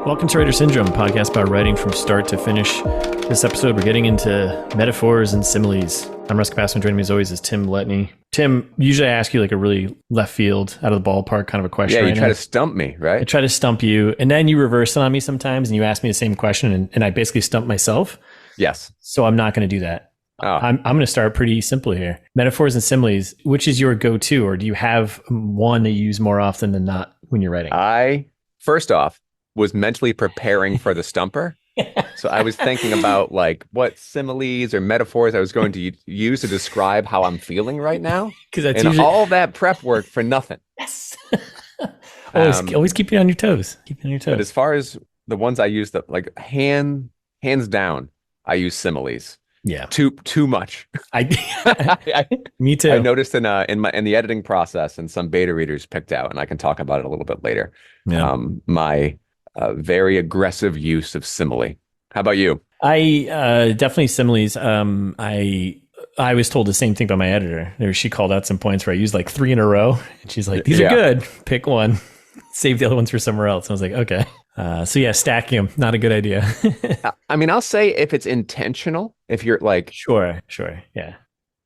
Welcome to Writer Syndrome, a podcast about writing from start to finish. This episode, we're getting into metaphors and similes. I'm Russ and joining me as always is Tim Letney. Tim, usually I ask you like a really left field, out of the ballpark kind of a question. Yeah, you try to stump me, right? I try to stump you, and then you reverse it on me sometimes, and you ask me the same question, and I basically stump myself. Yes. So I'm not going to do that. Oh. I'm going to start pretty simple here. Metaphors and similes, which is your go-to, or do you have one that you use more often than not when you're writing? I, first off, was mentally preparing for the stumper. So I was thinking about like what similes or metaphors I was going to use to describe how I'm feeling right now. Because and all that prep work for nothing. Yes. always keep you on your toes. Keep you on your toes. But as far as the ones I use, that like hands down, I use similes. Yeah. Too much. Me too. I noticed in the editing process, and some beta readers picked out, and I can talk about it a little bit later. Yeah. My very aggressive use of simile. How about you? I definitely similes. I was told the same thing by my editor. She called out some points where I used like 3 in a row, and she's like, "These are good. Pick one. Save the other ones for somewhere else." And I was like, "Okay." So yeah, stacking them, not a good idea. I mean, I'll say if it's intentional, if you're like, sure, yeah.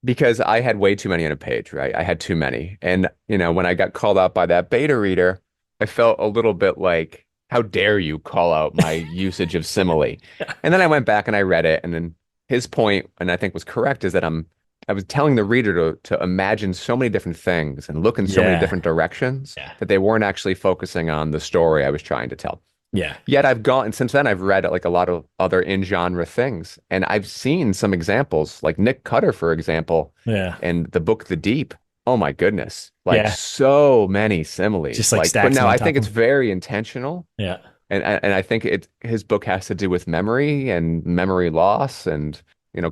Because I had way too many on a page, right? I had too many, and when I got called out by that beta reader, I felt a little bit like, how dare you call out my usage of simile? And then I went back and I read it, and then his point, and I think was correct, is that I was telling the reader to imagine so many different things and look in so many different directions that they weren't actually focusing on the story I was trying to tell. Yeah. Yet and since then I've read like a lot of other in-genre things, and I've seen some examples, like Nick Cutter, for example, and the book The Deep. Oh my goodness. Like so many similes. Just like stacks. But no, I think it's very intentional. Yeah. And I think his book has to do with memory and memory loss and,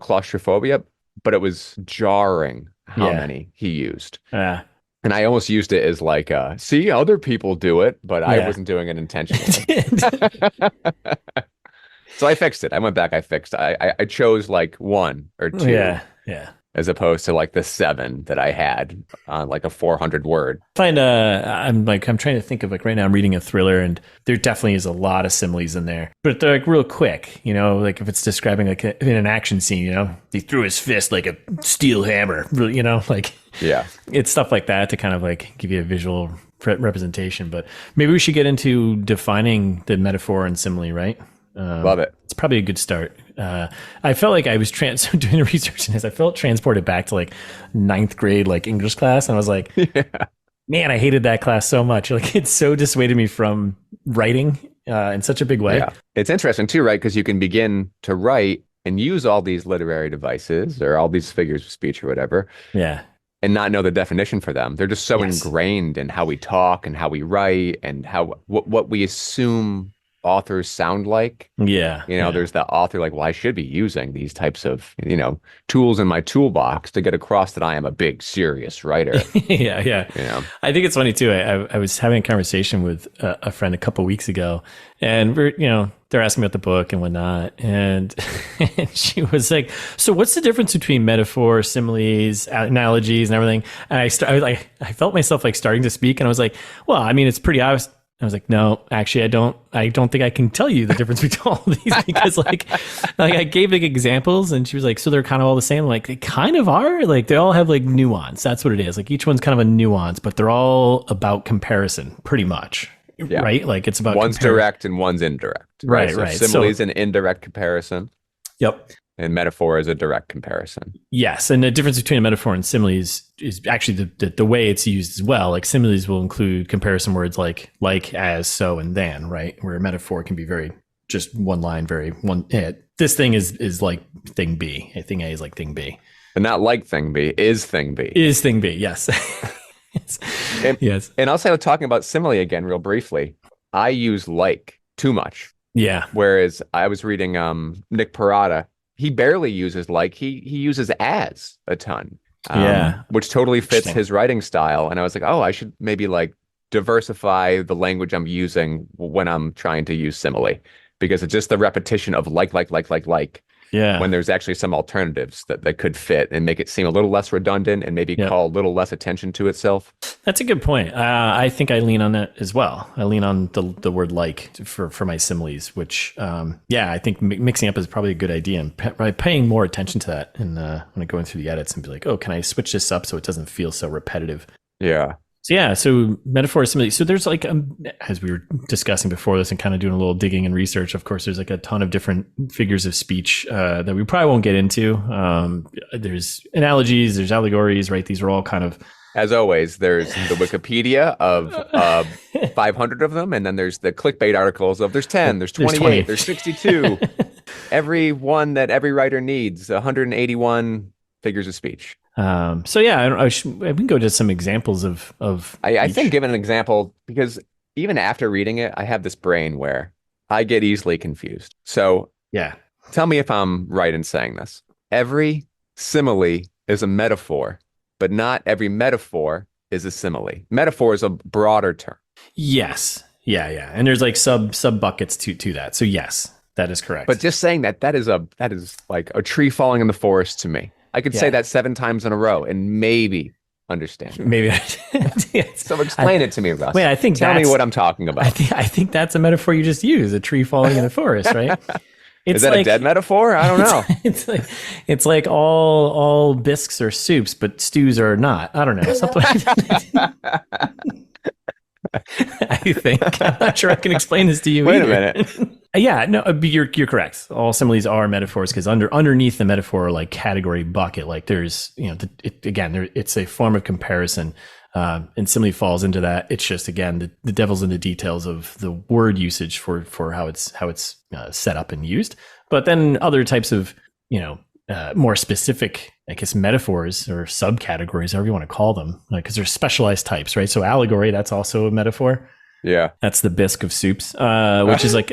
claustrophobia, but it was jarring how many he used. Yeah. And I almost used it as like, see, other people do it, but I wasn't doing it intentionally. So I fixed it. I went back, I fixed it. I chose like 1 or 2. Yeah. As opposed to like the 7 that I had on like a 400 word. I'm trying to think of like right now I'm reading a thriller, and there definitely is a lot of similes in there, but they're like real quick, like if it's describing like in an action scene, he threw his fist like a steel hammer, it's stuff like that to kind of like give you a visual representation. But maybe we should get into defining the metaphor and simile, right? Love it. It's probably a good start. I felt like I was doing the research in this. I felt transported back to like 9th grade, like English class. And I was like, man, I hated that class so much. Like it so dissuaded me from writing in such a big way. Yeah. It's interesting too, right? Because you can begin to write and use all these literary devices or all these figures of speech or whatever. Yeah. And not know the definition for them. They're just so ingrained in how we talk and how we write and what we assume authors sound like. There's that author like, well, I should be using these types of tools in my toolbox to get across that I am a big serious writer. I think it's funny too. I was having a conversation with a friend a couple of weeks ago, and they're asking me about the book and whatnot, and she was like, so what's the difference between metaphor, similes, analogies, and everything? And I felt myself like starting to speak, and I was like, well, I mean, it's pretty obvious. I was like, no, actually, I don't think I can tell you the difference between all of these, because like I gave like examples, and she was like, so they're kind of all the same. I'm like, they kind of are. Like they all have like nuance. That's what it is. Like each one's kind of a nuance, but they're all about comparison, pretty much. Yeah. Right? Like it's about one's direct and one's indirect. Right. So simile is an indirect comparison. Yep. And metaphor is a direct comparison. Yes, and the difference between a metaphor and similes is actually the way it's used as well. Like similes will include comparison words like, as, so, and than, right? Where a metaphor can be very just one line, this thing is like thing B. Thing A is like thing B. But not like thing B, is thing B. Is thing B, yes. Yes. And also talking about simile again real briefly, I use like too much. Yeah. Whereas I was reading Nick Parada. He barely uses like, he uses as a ton, which totally fits his writing style. And I was like, oh, I should maybe like diversify the language I'm using when I'm trying to use simile, because it's just the repetition of like Yeah. when there's actually some alternatives that could fit and make it seem a little less redundant and maybe Yep. call a little less attention to itself. That's a good point. I think I lean on that as well. I lean on the word like for my similes, which, I think mixing up is probably a good idea, and by paying more attention to that and when I go in through the edits and be like, oh, can I switch this up so it doesn't feel so repetitive? Yeah. So metaphor, simile. So there's like, as we were discussing before this and kind of doing a little digging and research, of course, there's like a ton of different figures of speech that we probably won't get into. There's analogies, there's allegories, right? These are all kind of... As always, there's the Wikipedia of 500 of them, and then there's the clickbait articles of there's 10, there's 28, there's 62. Every one that every writer needs, 181 figures of speech. We can go to some examples of I think give an example, because even after reading it, I have this brain where I get easily confused. So yeah, tell me if I'm right in saying this. Every simile is a metaphor, but not every metaphor is a simile. Metaphor is a broader term. Yes. Yeah. And there's like sub buckets to that. So yes, that is correct. But just saying that is like a tree falling in the forest to me. I could say that 7 times in a row and maybe understand. Maybe. So explain it to me, Russ. Wait, tell me what I'm talking about. I think that's a metaphor you just used, a tree falling in the forest, right? Is that like, a dead metaphor? I don't know. It's like all bisques are soups, but stews are not. I don't know. Something like that. I think. I'm not sure I can explain this to you. Wait either. a minute. Yeah, no, you're correct. All similes are metaphors because underneath the metaphor like category bucket, like there's it's a form of comparison, and simile falls into that. It's just again the devil's in the details of the word usage for how it's set up and used. But then other types of more specific, I guess, metaphors or subcategories, however you want to call them, because there's specialized types, right? So allegory, that's also a metaphor. Yeah, that's the bisque of soups, which is like.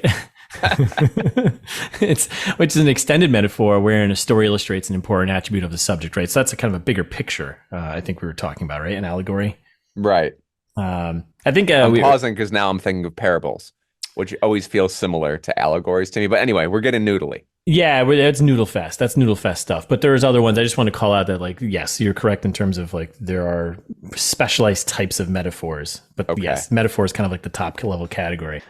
Which is an extended metaphor wherein a story illustrates an important attribute of the subject, right? So that's a kind of a bigger picture. I think we were talking about, right? An allegory, right? I think I'm pausing because now I'm thinking of parables, which always feels similar to allegories to me. But anyway, we're getting noodly. Yeah, it's Noodle Fest. That's Noodle Fest stuff. But there's other ones. I just want to call out that, like, yes, you're correct in terms of like there are specialized types of metaphors. But yes, metaphor is kind of like the top level category.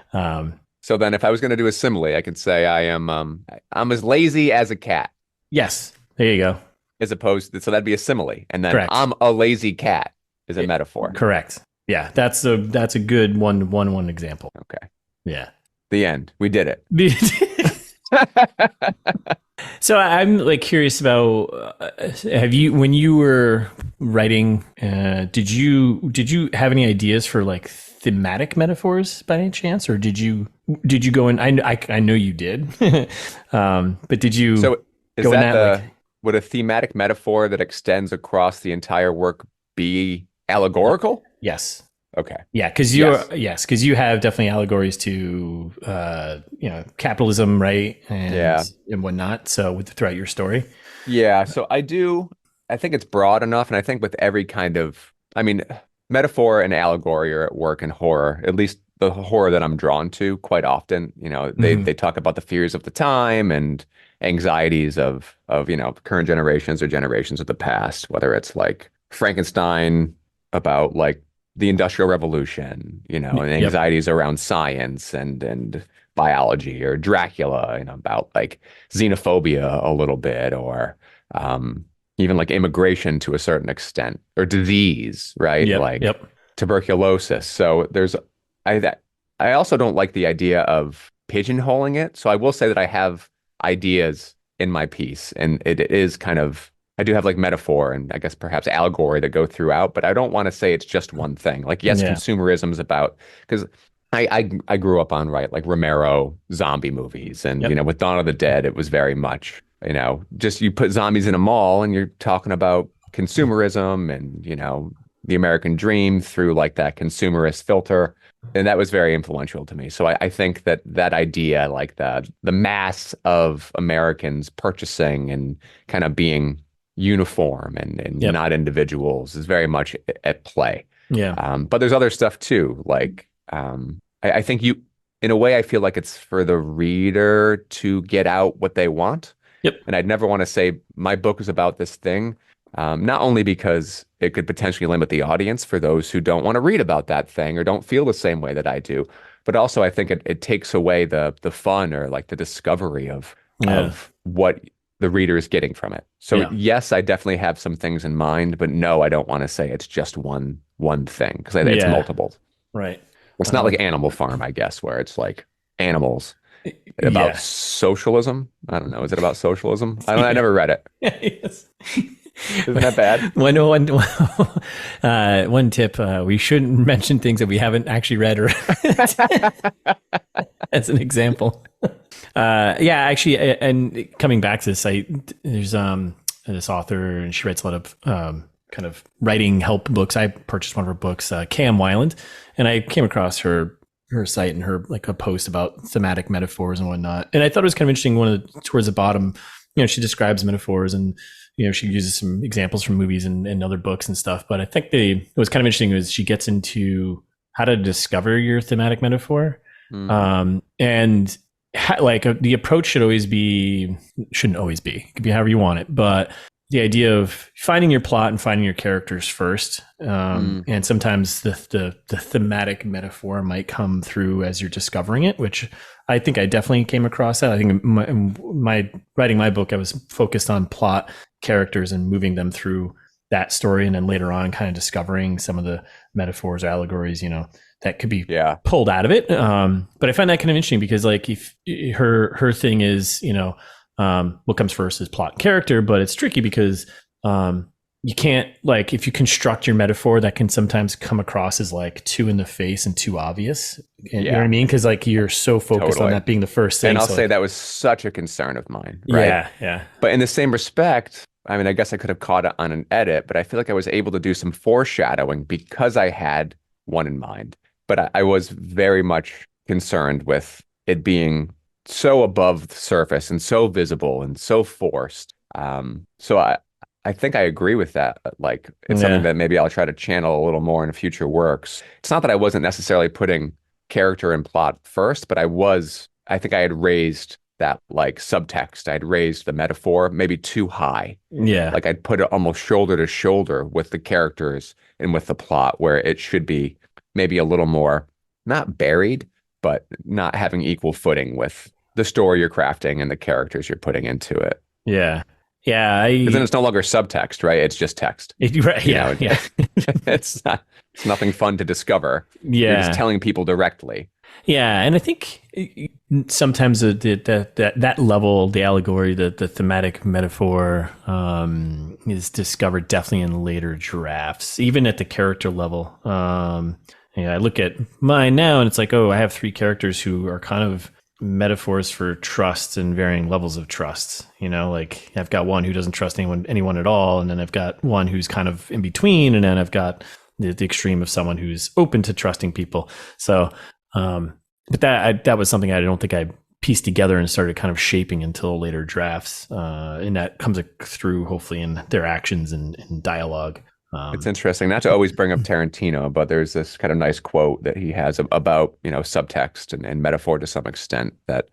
So then if I was going to do a simile, I could say I'm as lazy as a cat. Yes. There you go. As opposed to, so that'd be a simile. And then correct. I'm a lazy cat is a metaphor. Correct. Yeah. That's a good one example. Okay. Yeah. The end. We did it. So I'm like curious about, when you were writing, did you have any ideas for like thematic metaphors by any chance, or did you go in? I know you did, but did you? So is would a thematic metaphor that extends across the entire work be allegorical? Yes. Okay. Yeah, because you have definitely allegories to capitalism, right? And whatnot. So throughout your story. Yeah. So I think it's broad enough, and I think with every kind of, metaphor and allegory are at work in horror, at least the horror that I'm drawn to quite often. They talk about the fears of the time and anxieties of current generations or generations of the past, whether it's like Frankenstein about like the Industrial Revolution, and anxieties around science and biology, or Dracula, about like xenophobia a little bit, or even like immigration to a certain extent, or disease, right? Tuberculosis. So I also don't like the idea of pigeonholing it. So I will say that I have ideas in my piece, and it is kind of, I do have like metaphor and I guess perhaps allegory that go throughout, but I don't want to say it's just one thing. Like, yes, consumerism is about, because I grew up on like Romero zombie movies, and with Dawn of the Dead, it was very much, just you put zombies in a mall and you're talking about consumerism and the American dream through like that consumerist filter, and that was very influential to me. So I think that idea, like the mass of Americans purchasing and kind of being uniform and not individuals, is very much at play. But there's other stuff too, like I think in a way I feel like it's for the reader to get out what they want. Yep. And I'd never want to say my book is about this thing, not only because it could potentially limit the audience for those who don't want to read about that thing or don't feel the same way that I do, but also I think it takes away the fun or like the discovery Yeah. of what the reader is getting from it. So Yeah. yes, I definitely have some things in mind, but no, I don't want to say it's just one thing because it's Yeah. multiple. Right. It's not like Animal Farm, I guess, where it's like animals about Yeah. socialism. I don't know. Is it about socialism? I don't. I never read it. Yes. Isn't that bad? One tip: we shouldn't mention things that we haven't actually read or as an example. Yeah, actually, and coming back to this, there's this author, and she writes a lot of kind of writing help books. I purchased one of her books, Cam Weiland, and I came across her site and her like a post about thematic metaphors and whatnot. And I thought it was kind of interesting. Towards the bottom, she describes metaphors and she uses some examples from movies and other books and stuff. But I think it was kind of interesting was she gets into how to discover your thematic metaphor. And the approach shouldn't always be, it could be however you want it, but the idea of finding your plot and finding your characters first. And sometimes the thematic metaphor might come through as you're discovering it, which I think I definitely came across that. I think my writing my book, I was focused on plot, characters, and moving them through that story. And then later on kind of discovering some of the metaphors or allegories, that could be pulled out of it. But I find that kind of interesting because like if her thing is, what comes first is plot and character, but it's tricky because you can't, like, if you construct your metaphor, that can sometimes come across as like too in the face and too obvious. You know what I mean? Because like you're so focused on that being the first thing. And I'll say that was such a concern of mine. Right? Yeah. But in the same respect, I mean, I guess I could have caught it on an edit, but I feel like I was able to do some foreshadowing because I had one in mind. But I was very much concerned with it being so above the surface and so visible and so forced. So I think I agree with that. Like it's something that maybe I'll try to channel a little more in future works. It's not that I wasn't necessarily putting character and plot first, but I think I had raised that like subtext. I'd raised the metaphor maybe too high. Yeah. Like I'd put it almost shoulder to shoulder with the characters and with the plot where it should be maybe a little more not buried, but not having equal footing with the story you're crafting and the characters you're putting into it. Yeah. Yeah. Because then it's no longer subtext, right? It's just text. Yeah. It's nothing fun to discover. Yeah. You're just telling people directly. Yeah. And I think sometimes that level, the allegory, the thematic metaphor is discovered definitely in later drafts, even at the character level. I look at mine now and it's like, I have 3 characters who are kind of metaphors for trust and varying levels of trust. Like I've got one who doesn't trust anyone at all, and then I've got one who's kind of in between, and then I've got the extreme of someone who's open to trusting people. So, but that was something I don't think I pieced together and started kind of shaping until later drafts, and that comes through hopefully in their actions and dialogue. It's interesting not to always bring up Tarantino, but there's this kind of nice quote that he has about, subtext and metaphor to some extent that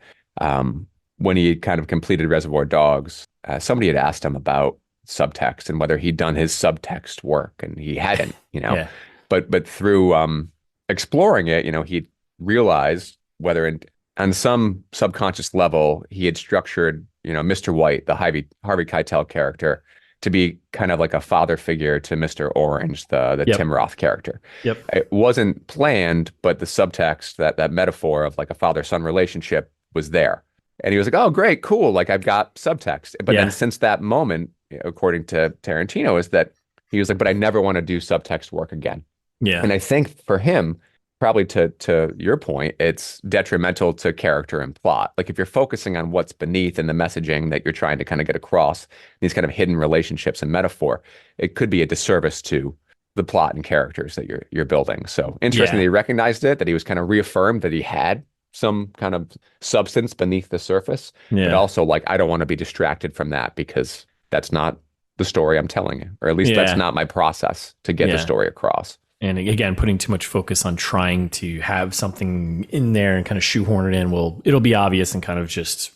when he kind of completed Reservoir Dogs, somebody had asked him about subtext and whether he'd done his subtext work, and he hadn't, Yeah. but through exploring it, he realized whether on some subconscious level, he had structured, Mr. White, the Harvey Keitel character, to be kind of like a father figure to Mr. Orange, the Tim Roth character. Yep. It wasn't planned, but the subtext, that metaphor of like a father-son relationship was there. And he was like, oh, great, cool. Like I've got subtext. But then since that moment, according to Tarantino, is that he was like, but I never want to do subtext work again. Yeah. And I think for him, probably to your point, it's detrimental to character and plot. Like if you're focusing on what's beneath and the messaging that you're trying to kind of get across, these kind of hidden relationships and metaphor, it could be a disservice to the plot and characters that you're building. So interesting that he recognized it, that he was kind of reaffirmed that he had some kind of substance beneath the surface, but also like, I don't want to be distracted from that because that's not the story I'm telling you, or at least that's not my process to get the story across. And again, putting too much focus on trying to have something in there and kind of shoehorn it in, it'll be obvious and kind of just,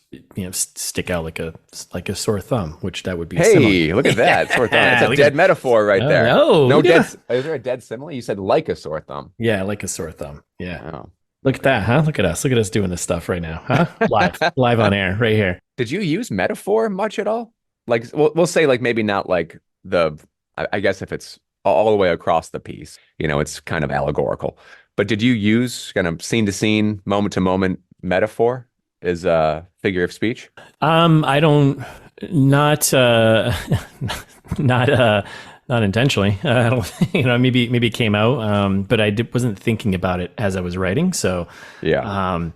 stick out like a sore thumb, which that would be. Hey, look at that sore thumb. It's a dead metaphor right there. No dead. Is there a dead simile? You said like a sore thumb. Yeah, like a sore thumb. Yeah. Oh. Look at that, huh? Look at us doing this stuff right now, huh? Live on air, right here. Did you use metaphor much at all? Like, we'll say like maybe not like I guess if it's all the way across the piece, it's kind of allegorical. But did you use kind of scene to scene, moment to moment metaphor as a figure of speech? I don't, not intentionally. I don't, maybe it came out, but I wasn't thinking about it as I was writing. So yeah.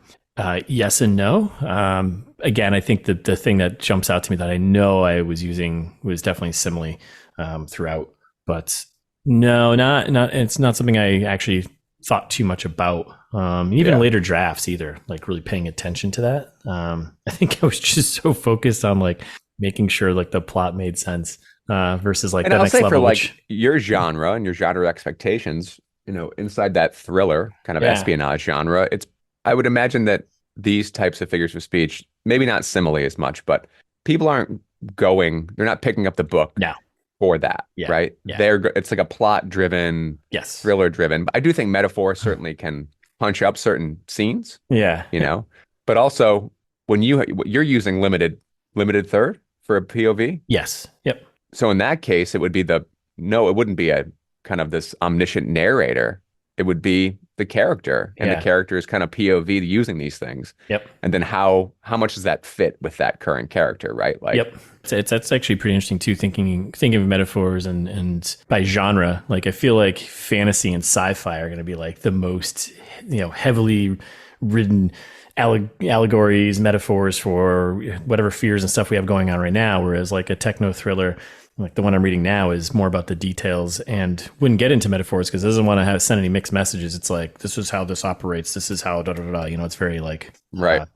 Yes and no. Again, I think that the thing that jumps out to me that I know I was using was definitely simile throughout, but no, not. It's not something I actually thought too much about. Even later drafts either, like really paying attention to that. I think I was just so focused on like making sure like the plot made sense versus like and the I'll next say level. For like your genre and your genre expectations, inside that thriller kind of espionage genre, I would imagine that these types of figures of speech, maybe not simile as much, but people they're not picking up the book for that, right? Yeah. It's like a plot driven, thriller driven. But I do think metaphor certainly can punch up certain scenes. Yeah. But also when you're using limited third for a POV. Yes. Yep. So in that case, it wouldn't be a kind of this omniscient narrator. It would be the character, and the character is kind of POV using these things. Yep. And then how much does that fit with that current character, right? Like, yep. That's actually pretty interesting too. Thinking of metaphors and by genre, like I feel like fantasy and sci-fi are going to be like the most, heavily written allegories, metaphors for whatever fears and stuff we have going on right now. Whereas like a techno thriller, like the one I'm reading now, is more about the details and wouldn't get into metaphors because it doesn't want to send any mixed messages. It's like, this is how this operates. This is how it's very like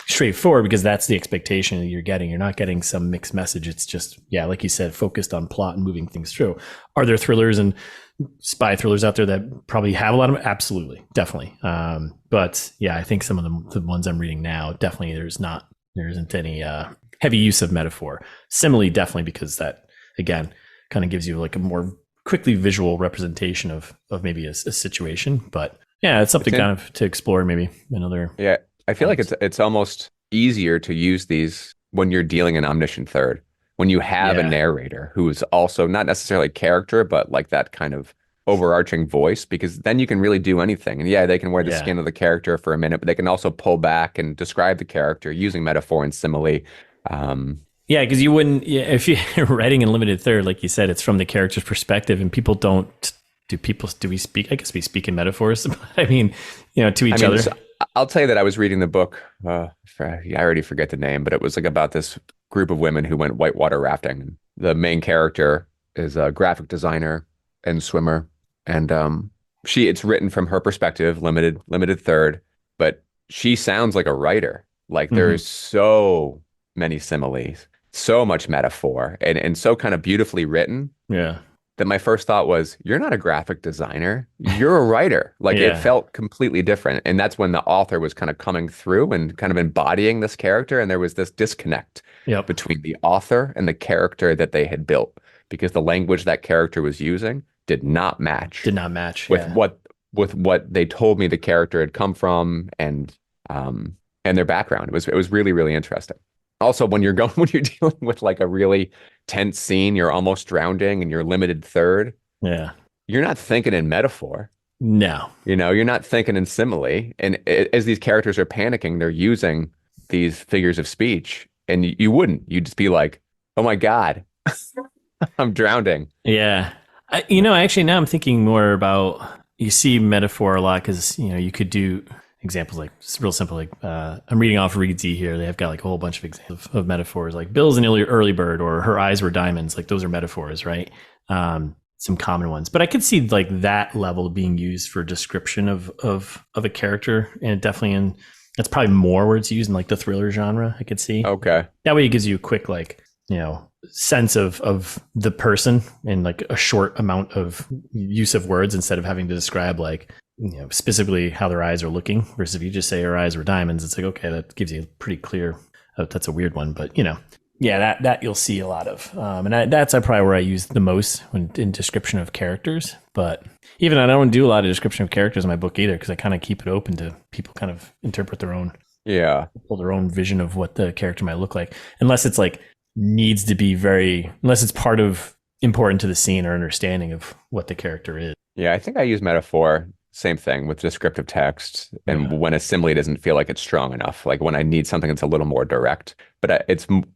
straightforward because that's the expectation that you're getting. You're not getting some mixed message. It's just, like you said, focused on plot and moving things through. Are there thrillers and spy thrillers out there that probably have a lot of them? Absolutely. Definitely. But I think some of the ones I'm reading now, definitely there isn't any heavy use of metaphor. Simile, definitely, because that, again, kind of gives you like a more quickly visual representation of maybe a situation. But it's something kind of to explore maybe another. Yeah, I feel like it's almost easier to use these when you're dealing an omniscient third, when you have a narrator who is also not necessarily character, but like that kind of overarching voice, because then you can really do anything. And they can wear the skin of the character for a minute, but they can also pull back and describe the character using metaphor and simile. Yeah, because you wouldn't, if you're writing in limited third, like you said, it's from the character's perspective, and people don't. Do we speak? I guess we speak in metaphors. I mean, to each other. So I'll tell you that I was reading the book. I already forget the name, but it was like about this group of women who went whitewater rafting. The main character is a graphic designer and swimmer, and it's written from her perspective, limited third, but she sounds like a writer. Like there's so many similes, so much metaphor, and so kind of beautifully written. Yeah. That my first thought was, you're not a graphic designer, you're a writer. Like it felt completely different. And that's when the author was kind of coming through and kind of embodying this character. And there was this disconnect between the author and the character that they had built, because the language that character was using did not match with what they told me the character had come from and their background. It was really, really interesting. Also, when you're dealing with like a really tense scene, you're almost drowning and you're limited third. Yeah. You're not thinking in metaphor. No. You're not thinking in simile. And as these characters are panicking, they're using these figures of speech. And you'd just be like, oh my God, I'm drowning. Yeah. Actually now I'm thinking more about, you see metaphor a lot because, you could do examples like it's real simple. Like I'm reading off Reed Z here. They've got like a whole bunch of examples of metaphors, like Bill's an early bird, or her eyes were diamonds. Like those are metaphors, right? Some common ones, but I could see like that level being used for description of a character, and definitely that's probably more where it's used in like the thriller genre. I could see. Okay. That way it gives you a quick sense of the person in like a short amount of use of words instead of having to describe like, you know, specifically how their eyes are looking versus if you just say her eyes were diamonds, it's like, okay, that gives you a pretty clear, that's a weird one, but you know, yeah, that you'll see a lot of. That's probably where I use the most when in description of characters. But even I don't do a lot of description of characters in my book either, because I kind of keep it open to people kind of interpret their own, pull their own vision of what the character might look like, unless it's like needs to be unless it's part of important to the scene or understanding of what the character is. Yeah, I think I use metaphor. Same thing with descriptive text, and when a simile doesn't feel like it's strong enough, like when I need something that's a little more direct, but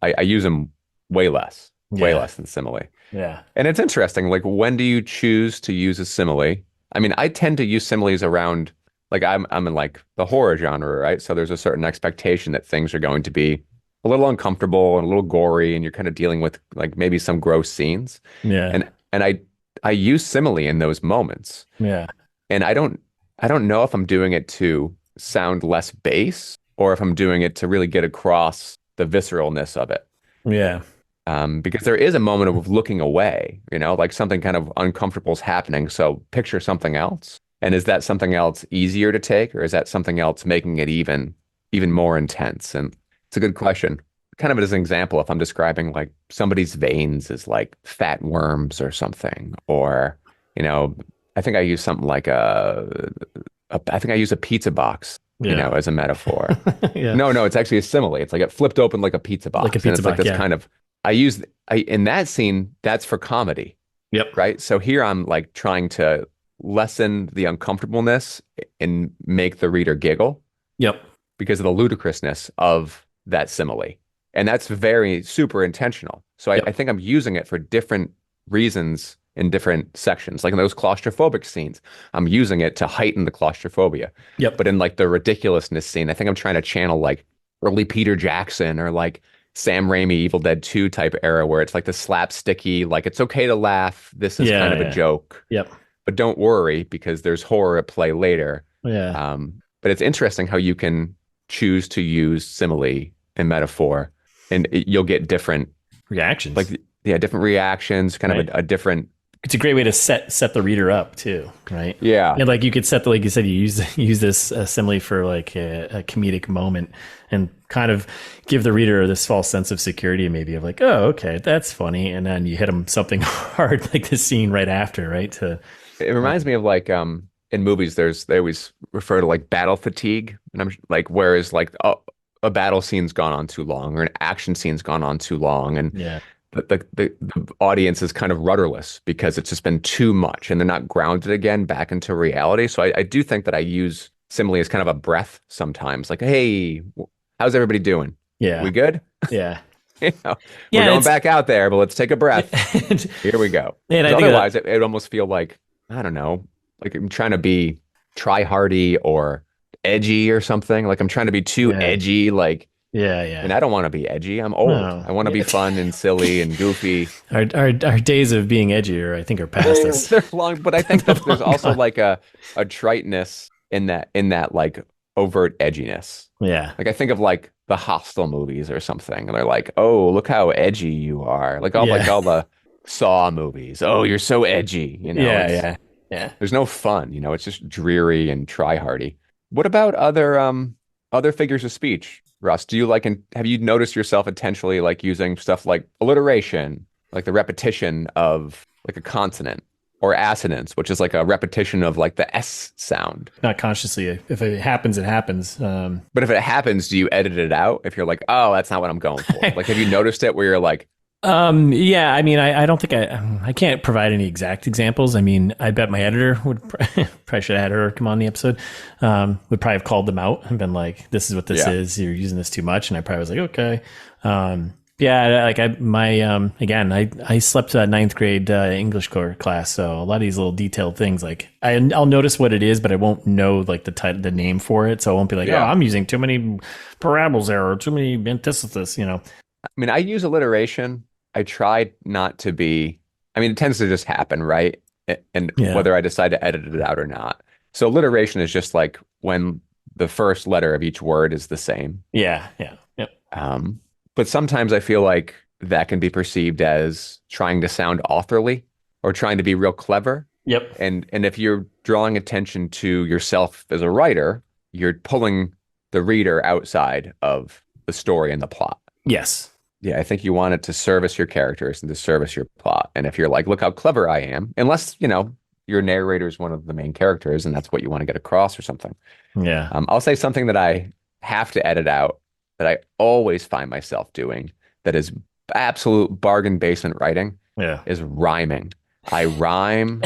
I use them way less than simile. Yeah. And it's interesting, like when do you choose to use a simile? I mean, I tend to use similes around, like I'm in like the horror genre, right? So there's a certain expectation that things are going to be a little uncomfortable and a little gory, and you're kind of dealing with like maybe some gross scenes. Yeah. And I use simile in those moments. Yeah. And I don't know if I'm doing it to sound less base or if I'm doing it to really get across the visceralness of it. Yeah. Because there is a moment of looking away, you know, like something kind of uncomfortable is happening. So picture something else. And is that something else easier to take, or is that something else making it even more intense? And it's a good question. Kind of as an example, if I'm describing like somebody's veins as like fat worms or something, or, you know, I think I use something like I think I use a pizza box, you know, as a metaphor. Yeah. No, it's actually a simile. It's like it flipped open like a pizza box. Like a pizza box, like this kind of, in that scene, that's for comedy. Yep. Right. So here I'm like trying to lessen the uncomfortableness and make the reader giggle. Yep. Because of the ludicrousness of that simile. And that's very super intentional. So I think I'm using it for different reasons in different sections. Like in those claustrophobic scenes, I'm using it to heighten the claustrophobia. Yep. But in like the ridiculousness scene, I think I'm trying to channel like early Peter Jackson or like Sam Raimi Evil Dead 2 type era, where it's like the slapsticky, like it's okay to laugh. This is kind of a joke. Yep. But don't worry, because there's horror at play later. Yeah. But it's interesting how you can choose to use simile and metaphor, and you'll get different reactions. Like, yeah, different reactions, kind of a different. It's a great way to set the reader up too, right? Yeah. And like you could set like you said, you use this simile for like a comedic moment and kind of give the reader this false sense of security, maybe of like, oh, okay, that's funny. And then you hit them something hard, like the scene right after, right? It reminds me of like, in movies, they always refer to like battle fatigue, and I'm like, whereas like a battle scene's gone on too long, or an action scene's gone on too long, and the audience is kind of rudderless because it's just been too much, and they're not grounded again back into reality. So I do think that I use simile as kind of a breath sometimes, like, hey, how's everybody doing? Yeah, we good? Yeah. We're going back out there, but let's take a breath. Here we go. And otherwise, it'd almost feel like, I don't know, like I'm trying to be try-hardy or edgy or something. Like I'm trying to be too edgy, like and I don't want to be edgy. I'm old. No. I want to be fun and silly and goofy. Our days of being edgier, I think, are past us. They're long, but I think that there's also like a triteness in that like overt edginess. Yeah. Like I think of like the Hostel movies or something, and they're like, oh, look how edgy you are. Like all the Saw movies. Oh, you're so edgy. You know. Yeah. There's no fun. You know, it's just dreary and try-hardy. What about other figures of speech? Russ, do you have you noticed yourself intentionally like using stuff like alliteration, like the repetition of like a consonant, or assonance, which is like a repetition of like the S sound? Not consciously. If it happens, it happens. But if it happens, do you edit it out? If you're like, oh, that's not what I'm going for. Like, have you noticed it where you're like, yeah, I mean, I don't think I can't provide any exact examples. I mean, I bet my editor would probably should have had her come on the episode. Would probably have called them out and been like, this is what this is. You're using this too much. And I probably was like, okay. Yeah, like I slept ninth grade English class. So a lot of these little detailed things, like I'll notice what it is, but I won't know like the name for it. So I won't be like, oh, I'm using too many parables there or too many antithesis, you know. I mean, I use alliteration. I try not to be, I mean, it tends to just happen, right? And whether I decide to edit it out or not. So alliteration is just like when the first letter of each word is the same. Yeah. But sometimes I feel like that can be perceived as trying to sound authorly or trying to be real clever. Yep. And if you're drawing attention to yourself as a writer, you're pulling the reader outside of the story and the plot. Yes. Yeah, I think you want it to service your characters and to service your plot. And if you're like, look how clever I am, unless, your narrator is one of the main characters and that's what you want to get across or something. Yeah. I'll say something that I have to edit out that I always find myself doing that is absolute bargain basement writing is rhyming. I rhyme.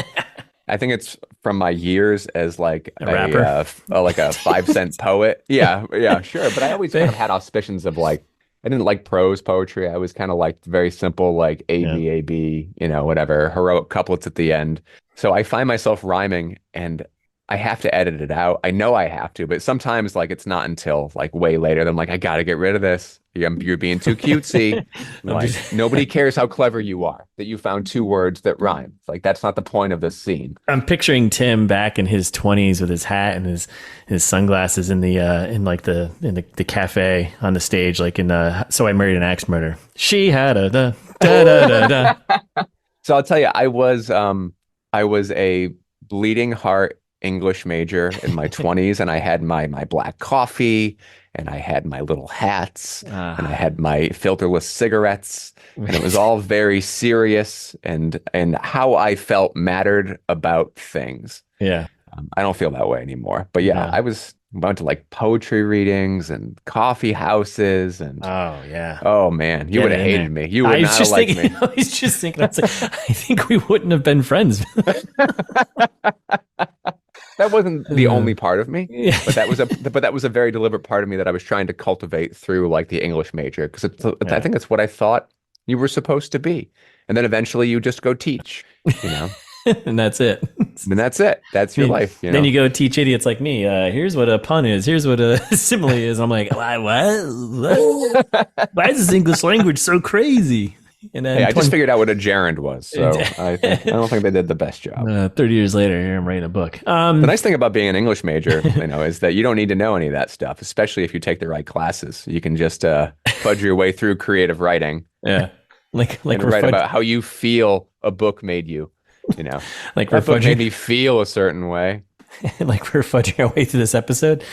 I think it's from my years as like a rapper, like a 5-cent poet. Yeah, sure. But I always kind of had auspicions of like, I didn't like prose poetry. I was kind of like very simple, like A-B, whatever, heroic couplets at the end. So I find myself rhyming and I have to edit it out. I know I have to, but sometimes like it's not until like way later that I'm like, I got to get rid of this. You're being too cutesy. Like, nobody cares how clever you are, that you found 2 words that rhyme. It's like, that's not the point of this scene. I'm picturing Tim back in his 20s with his hat and his sunglasses in the cafe on the stage, like in So I Married an Axe Murderer. She had a da da da da da. So I'll tell you, I was a bleeding heart English major in my 20s, and I had my black coffee, and I had my little hats, and I had my filterless cigarettes, and it was all very serious, and how I felt mattered about things. Yeah. I don't feel that way anymore. But yeah, I went to like poetry readings and coffee houses and oh man, you would have hated me. You would not have liked me. I was just thinking, I was like, I think we wouldn't have been friends. That wasn't the only part of me, but that was a very deliberate part of me that I was trying to cultivate through like the English major, because I think it's what I thought you were supposed to be, and then eventually you just go teach, and that's it. And that's it. That's your life. Then you go teach idiots like me. Here's what a pun is. Here's what a simile is. I'm like, what? Why is this English language so crazy? And then I just figured out what a gerund was, so I don't think they did the best job. 30 years later, here I'm writing a book. The nice thing about being an English major, is that you don't need to know any of that stuff, especially if you take the right classes. You can just fudge your way through creative writing. Yeah, like write about how you feel a book made you. Like that book made me feel a certain way. Like we're fudging our way through this episode.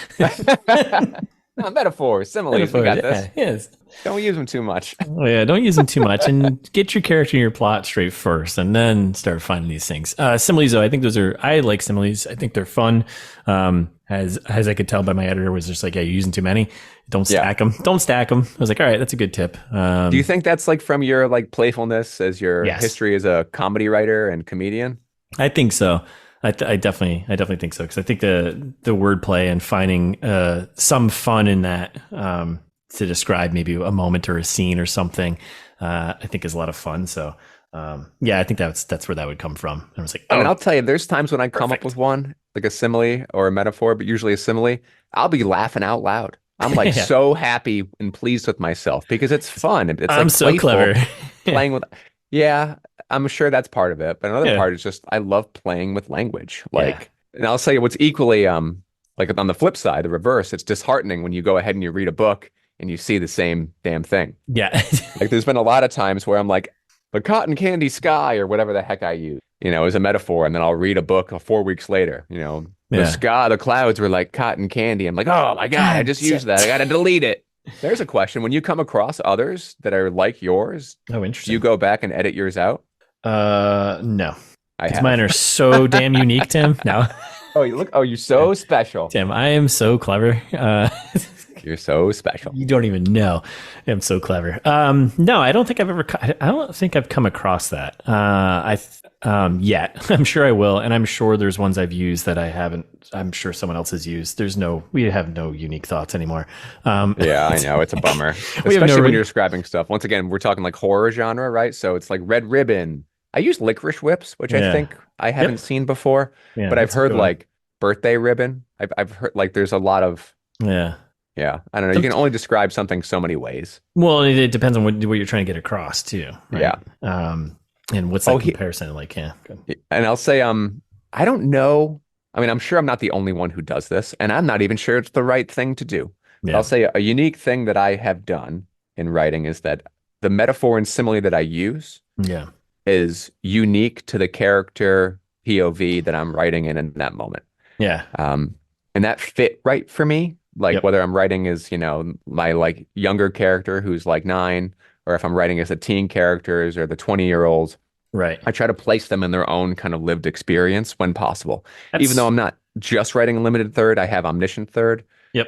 No, metaphors, similes. We got this. Yes. Don't use them too much. Oh, yeah, don't use them too much, and get your character and your plot straight first, and then start finding these things. Similes, though, I like similes. I think they're fun. As I could tell by my editor, was just like, yeah, you're using too many. Don't stack them. Don't stack them. I was like, all right, that's a good tip. Do you think that's like from your like playfulness as your history as a comedy writer and comedian? I think so. I definitely think so, because I think the wordplay and finding some fun in that to describe maybe a moment or a scene or something, I think is a lot of fun. So I think that's where that would come from. And I was like, I mean, I'll tell you, there's times when I come up with one, like a simile or a metaphor, but usually a simile, I'll be laughing out loud. I'm like so happy and pleased with myself because it's fun. It's I'm like so clever. Playing with, I'm sure that's part of it. But another part is just I love playing with language. And I'll say what's equally like on the flip side, the reverse, it's disheartening when you go ahead and you read a book and you see the same damn thing. Yeah. Like there's been a lot of times where I'm like, the cotton candy sky or whatever the heck I use, is a metaphor. And then I'll read a book 4 weeks later, the sky, the clouds were like cotton candy. I'm like, oh my God, I just used that. I got to delete it. There's a question. When you come across others that are like yours, interesting. Do you go back and edit yours out? No. Mine are so damn unique, Tim. No. You're so special. Tim, I am so clever. You're so special. You don't even know. I'm so clever. No, I don't think I've come across that. Yet. I'm sure I will. And I'm sure there's ones I've used that I haven't, I'm sure someone else has used. We have no unique thoughts anymore. Yeah, I know. It's a bummer. Especially when you're describing stuff. Once again, we're talking like horror genre, right? So it's like Red Ribbon. I use licorice whips, which I think I haven't seen before, but I've heard like birthday ribbon. I've heard like there's a lot of, yeah, I don't know. You can only describe something so many ways. Well, it depends on what you're trying to get across too. Right? Yeah. And what's that comparison like? Yeah. Good. And I'll say, I don't know. I mean, I'm sure I'm not the only one who does this, and I'm not even sure it's the right thing to do. Yeah. I'll say a unique thing that I have done in writing is that the metaphor and simile that I use Yeah. is unique to the character POV that I'm writing in that moment. Yeah. And that fit right for me. Like Yep. whether I'm writing as, my like younger character who's like 9, or if I'm writing as the teen characters or the 20-year-olds, Right. I try to place them in their own kind of lived experience when possible. Even though That's I'm not just writing a limited third, I have omniscient third. Yep.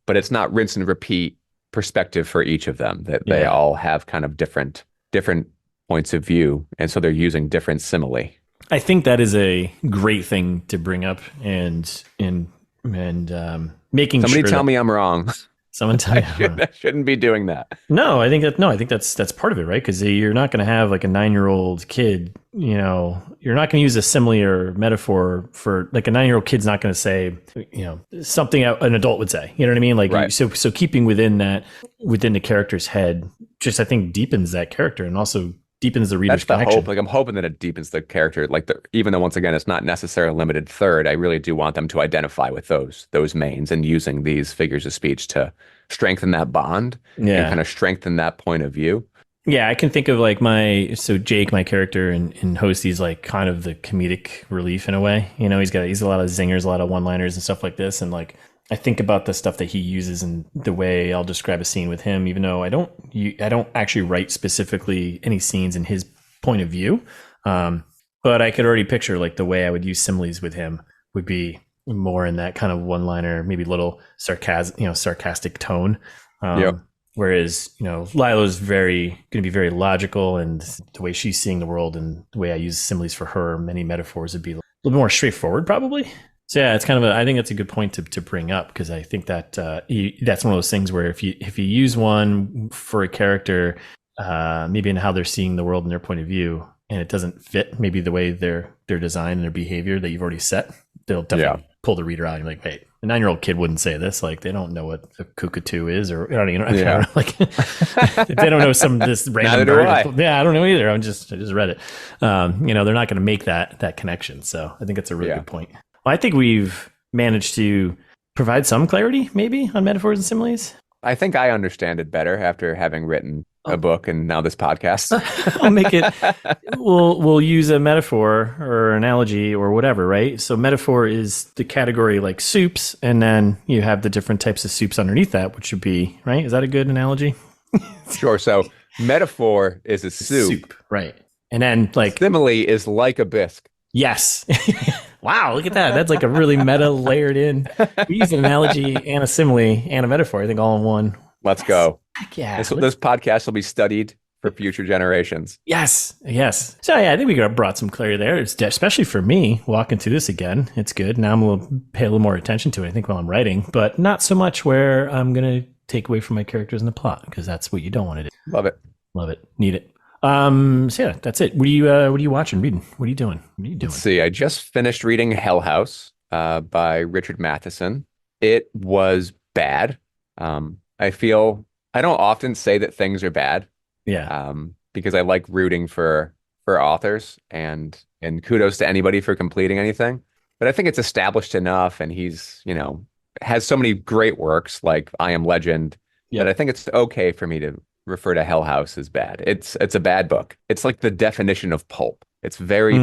But it's not rinse and repeat perspective for each of them, that they Yeah. all have kind of different points of view. And so they're using different simile. I think that is a great thing to bring up, and making Somebody sure tell that me I'm wrong. someone tell I shouldn't be doing that. No, I think that's part of it, right? Because you're not going to have like a 9-year-old kid. You're not going to use a simile or metaphor for like a 9-year-old kid's not going to say, something an adult would say. You know what I mean? Like, Right. so keeping within the character's head, just I think deepens that character and also deepens the reader's That's the connection. hope. Like I'm hoping that it deepens the character. Like even though once again it's not necessarily a limited third, I really do want them to identify with those mains and using these figures of speech to strengthen that bond and kind of strengthen that point of view. Yeah, I can think of like Jake, my character in Host, he's like kind of the comedic relief in a way. He's a lot of zingers, a lot of one-liners and stuff like this. And like, I think about the stuff that he uses and the way I'll describe a scene with him, even though I don't actually write specifically any scenes in his point of view. But I could already picture like the way I would use similes with him would be more in that kind of one-liner, maybe little sarcastic tone. Yep. Whereas, Lila's going to be very logical, and the way she's seeing the world and the way I use similes for her, many metaphors would be a little bit more straightforward, probably. So yeah, it's kind of I think that's a good point to bring up, because I think that that's one of those things where if you use one for a character, maybe in how they're seeing the world in their point of view, and it doesn't fit maybe the way their design and their behavior that you've already set, they'll definitely pull the reader out and be like, wait, a 9-year-old kid wouldn't say this. Like, they don't know what a cockatoo is, or I don't know, like they don't know this random bird. I don't know either. I just read it. They're not going to make that connection. So I think that's a really good point. Well, I think we've managed to provide some clarity maybe on metaphors and similes. I think I understand it better after having written a book and now this podcast. I'll make it. We'll use a metaphor or analogy or whatever, right? So metaphor is the category like soups, and then you have the different types of soups underneath that, which would be, right? Is that a good analogy? Sure. So metaphor is a soup. Right? And then like simile is like a bisque. Yes. Wow, look at that. That's like a really meta layered in. We use an analogy and a simile and a metaphor, I think, all in one. Let's go. Heck yeah. This podcast will be studied for future generations. Yes. So yeah, I think we brought some clarity there. It's especially for me walking through this again. It's good. Now I'm going to pay a little more attention to it, I think, while I'm writing, but not so much where I'm going to take away from my characters in the plot, because that's what you don't want to do. Love it. Need it. So yeah, that's it. What are you watching, reading? What are you doing? Let's see. I just finished reading Hell House by Richard Matheson. It was bad. I feel I don't often say that things are bad. Yeah. Because I like rooting for authors, and kudos to anybody for completing anything. But I think it's established enough, and he's, has so many great works like I Am Legend that I think it's okay for me to refer to Hell House as bad. It's a bad book. It's like the definition of pulp. It's very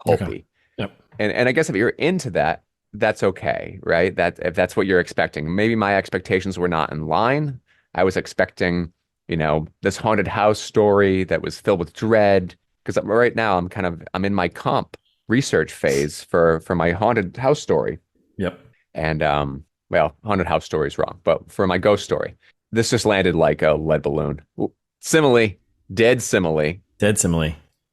pulpy. Okay. Yep. And I guess if you're into that, that's okay, right? That if that's what you're expecting. Maybe my expectations were not in line. I was expecting, this haunted house story that was filled with dread. Because right now I'm in my comp research phase for my haunted house story. Yep. And haunted house story is wrong, but for my ghost story, this just landed like a lead balloon. Simile, dead simile.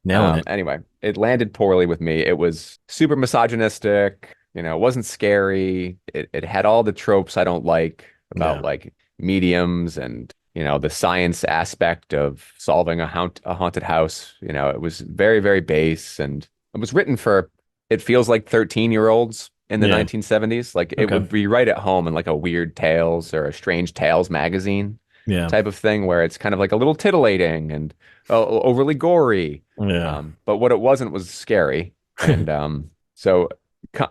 Nailing it. Anyway, it landed poorly with me. It was super misogynistic. It wasn't scary. It had all the tropes I don't like about like mediums and, the science aspect of solving a haunted house. It was very, very base, and it was written for, it feels like 13-year-olds in the 1970s. Like it would be right at home in like a Weird Tales or a Strange Tales magazine type of thing, where it's kind of like a little tittillating and overly gory. Yeah. But what it wasn't was scary. And so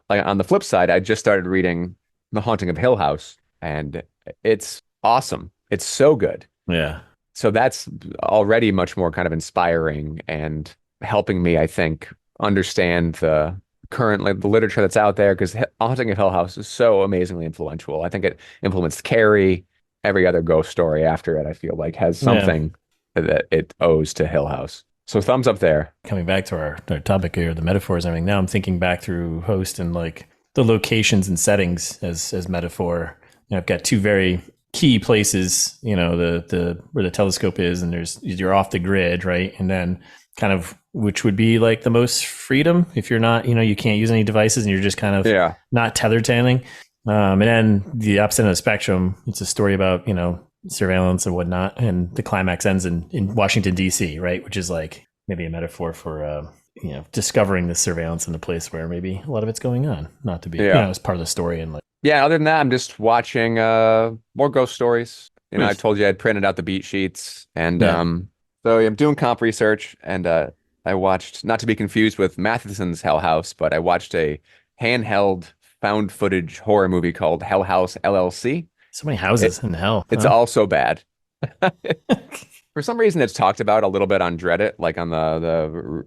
on the flip side, I just started reading The Haunting of Hill House, and it's awesome. It's so good. Yeah. So that's already much more kind of inspiring and helping me, I think, understand the current like the literature that's out there because Haunting of Hill House is so amazingly influential. I think it implements Carrie. Every other ghost story after it, I feel like, has Yeah. something that it owes to Hill House. So thumbs up there. Coming back to our topic here, the metaphors and everything. Now I'm thinking back through Host and like the locations and settings as metaphor. I've got two very key places, the where the telescope is, and you're off the grid, right? And then kind of which would be like the most freedom if you're not, you can't use any devices and you're just kind of not tethered to anything. And then the opposite of the spectrum, it's a story about, surveillance and whatnot. And the climax ends in Washington, D.C., right? Which is like maybe a metaphor for, discovering the surveillance in a place where maybe a lot of it's going on, not to be, as part of the story. And like, other than that, I'm just watching more ghost stories. I told you I'd printed out the beat sheets. And so I'm doing comp research. And I watched, not to be confused with Matheson's Hell House, but I watched a handheld found footage horror movie called Hell House LLC. So many houses in hell. It's also bad. For some reason, it's talked about a little bit on Reddit, like on the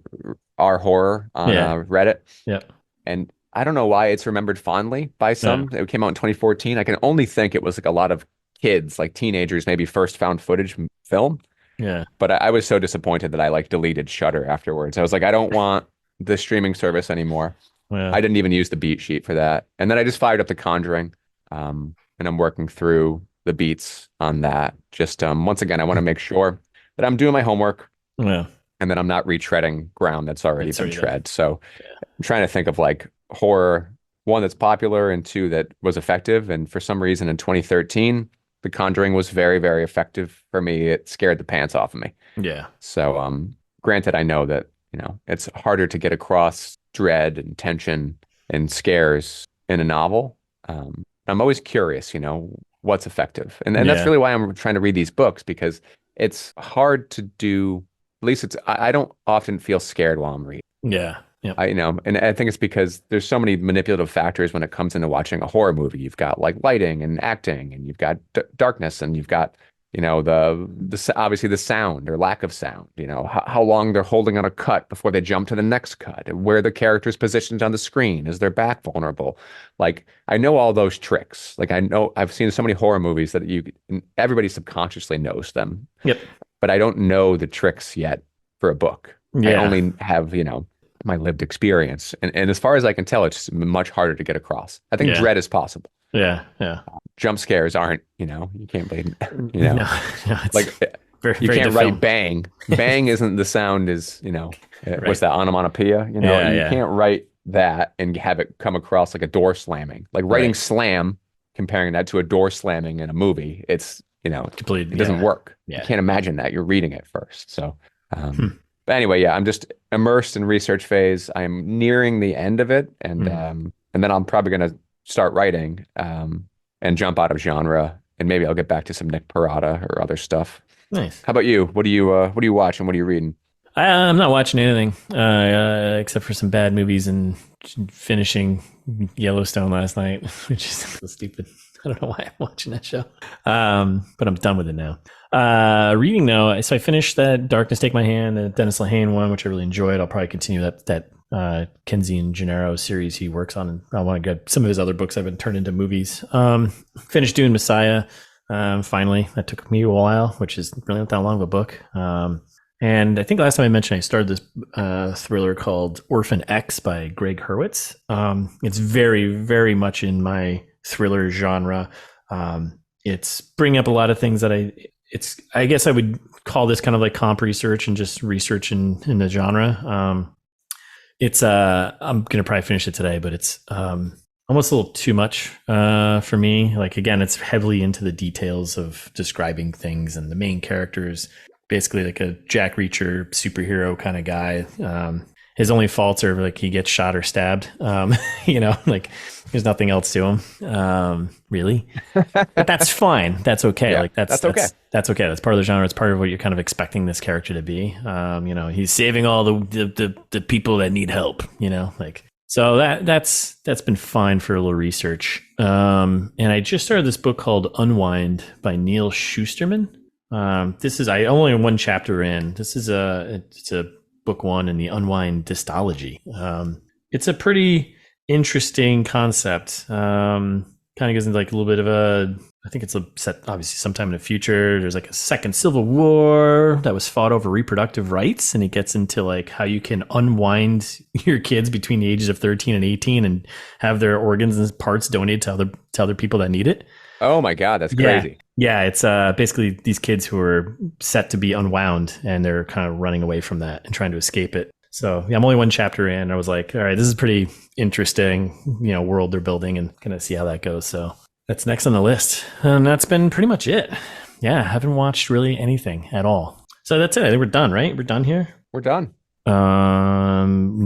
R horror on Reddit. Yeah. And I don't know why it's remembered fondly by some. It came out in 2014. I can only think it was like a lot of kids, like teenagers, maybe first found footage film. Yeah. But I was so disappointed that I like deleted Shudder afterwards. I was like, I don't want the streaming service anymore. Yeah. I didn't even use the beat sheet for that. And then I just fired up The Conjuring. And I'm working through the beats on that. Just once again, I want to make sure that I'm doing my homework and that I'm not retreading ground that's already been tread. So I'm trying to think of like horror, one that's popular and two that was effective. And for some reason in 2013, The Conjuring was very, very effective for me. It scared the pants off of me. Yeah. So granted, I know that, it's harder to get across dread and tension and scares in a novel. I'm always curious, what's effective. And that's really why I'm trying to read these books because it's hard to do, at least I don't often feel scared while I'm reading. Yeah. Yeah. And I think it's because there's so many manipulative factors when it comes into watching a horror movie. You've got like lighting and acting and you've got darkness and you've got, the obviously the sound or lack of sound, how long they're holding on a cut before they jump to the next cut, where the character's positioned on the screen, is their back vulnerable? Like I know all those tricks. Like I know I've seen so many horror movies that everybody subconsciously knows them. Yep. But I don't know the tricks yet for a book. Yeah. I only have, my lived experience. And as far as I can tell, it's much harder to get across. I think dread is possible. Yeah. Yeah. Jump scares aren't, you can't play, No, like very, you very can't write bang. Bang isn't the sound is, what's that onomatopoeia? You can't write that and have it come across like a door slamming. Like writing slam, comparing that to a door slamming in a movie, it's, completely, it doesn't work. Yeah. You can't imagine that. You're reading it first. So, but anyway, I'm just immersed in research phase. I'm nearing the end of it. And then I'm probably going to start writing and jump out of genre. And maybe I'll get back to some Nick Parada or other stuff. Nice. How about you? What do you watch and what are you reading? I'm not watching anything except for some bad movies and finishing Yellowstone last night, which is so stupid. I don't know why I'm watching that show, but I'm done with it now. Reading though, so I finished that Darkness Take My Hand, the Dennis Lehane one, which I really enjoyed. I'll probably continue that Kenzie and Gennaro series he works on. And I want to get some of his other books I've been turned into movies. Finished doing Messiah. Finally, that took me a while, which is really not that long of a book. And I think last time I mentioned I started this thriller called Orphan X by Greg Hurwitz. It's very, very much in my thriller genre. It's bringing up a lot of things that I guess I would call this kind of like comp research and just research in the genre. I'm going to probably finish it today, but it's almost a little too much for me. Like, again, it's heavily into the details of describing things, and the main characters basically like a Jack Reacher superhero kind of guy. His only faults are like he gets shot or stabbed. Like there's nothing else to him, really. But that's fine. That's okay. Like that's okay. That's okay. That's part of the genre. It's part of what you're kind of expecting this character to be. He's saving all the people that need help. So that's been fine for a little research. And I just started this book called Unwind by Neil Schusterman. This is I only one chapter in. This is it's a book one in the unwind dystology. It's a pretty interesting concept. Kind of goes into like a little bit of I think it's set obviously sometime in the future. There's like a second civil war that was fought over reproductive rights, and it gets into like how you can unwind your kids between the ages of 13 and 18 and have their organs and parts donated to other people that need it. Oh my God, that's crazy. Yeah, it's basically these kids who are set to be unwound, and they're kind of running away from that and trying to escape it. So yeah, I'm only one chapter in. I was like, all right, this is pretty interesting, world they're building, and gonna see how that goes. So that's next on the list. And that's been pretty much it. Yeah, I haven't watched really anything at all. So that's it. I think we're done, right? We're done here? We're done.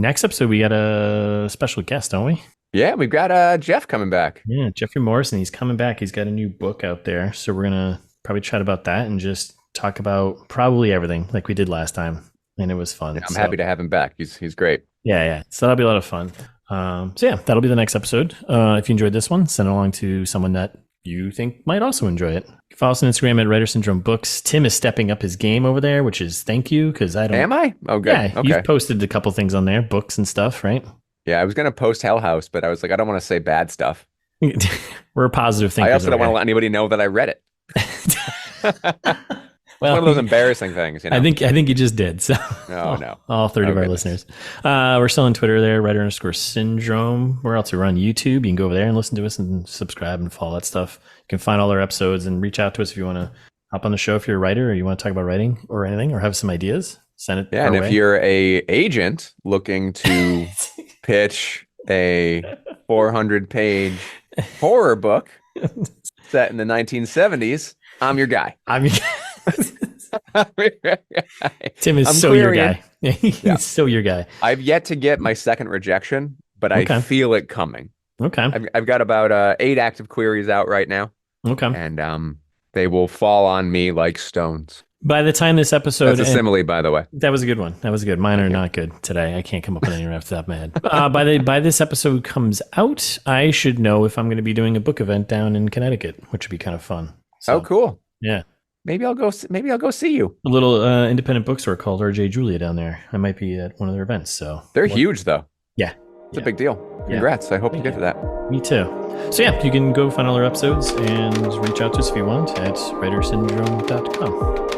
Next episode, we got a special guest, don't we? Yeah, we've got Jeff coming back. Yeah, Jeffrey Morrison. He's coming back. He's got a new book out there. So we're going to probably chat about that and just talk about probably everything like we did last time. And it was fun. Yeah, I'm happy to have him back. He's great. Yeah. So that'll be a lot of fun. So yeah, that'll be the next episode. If you enjoyed this one, send it along to someone that you think might also enjoy it. Follow us on Instagram at Writer Syndrome Books. Tim is stepping up his game over there, which is thank you, because I don't. Am I? Oh, good. Yeah, okay. You've posted a couple things on there, books and stuff, right? Yeah, I was going to post Hell House, but I was like, I don't want to say bad stuff. We're a positive thinkers. I also don't want to let anybody know that I read it. Well, one of those embarrassing things, I think you just did. So no. All 30 of our listeners. We're still on Twitter there, writer_syndrome. Where else? We're on YouTube. You can go over there and listen to us and subscribe and follow that stuff. You can find all our episodes and reach out to us if you want to hop on the show if you're a writer or you want to talk about writing or anything or have some ideas. Send it. Yeah, and if you're a agent looking to pitch a 400-page horror book set in the 1970s, I'm your guy. Tim is so your guy. He's so your guy. I've yet to get my second rejection, but I feel it coming. Okay. I've got about 8 active queries out right now. Okay. And they will fall on me like stones. By the time this episode... That's a simile, by the way. That was a good one. Mine are not good today. I can't come up with anything off the top of my head. By this episode comes out, I should know if I'm going to be doing a book event down in Connecticut, which would be kind of fun. So, oh, cool. Yeah. Maybe I'll go see you. A little independent bookstore called RJ Julia down there. I might be at one of their events. So they're huge, though. Yeah. It's a big deal. Congrats. I hope you get to that. Me too. So yeah, you can go find all our episodes and reach out to us if you want at writersyndrome.com.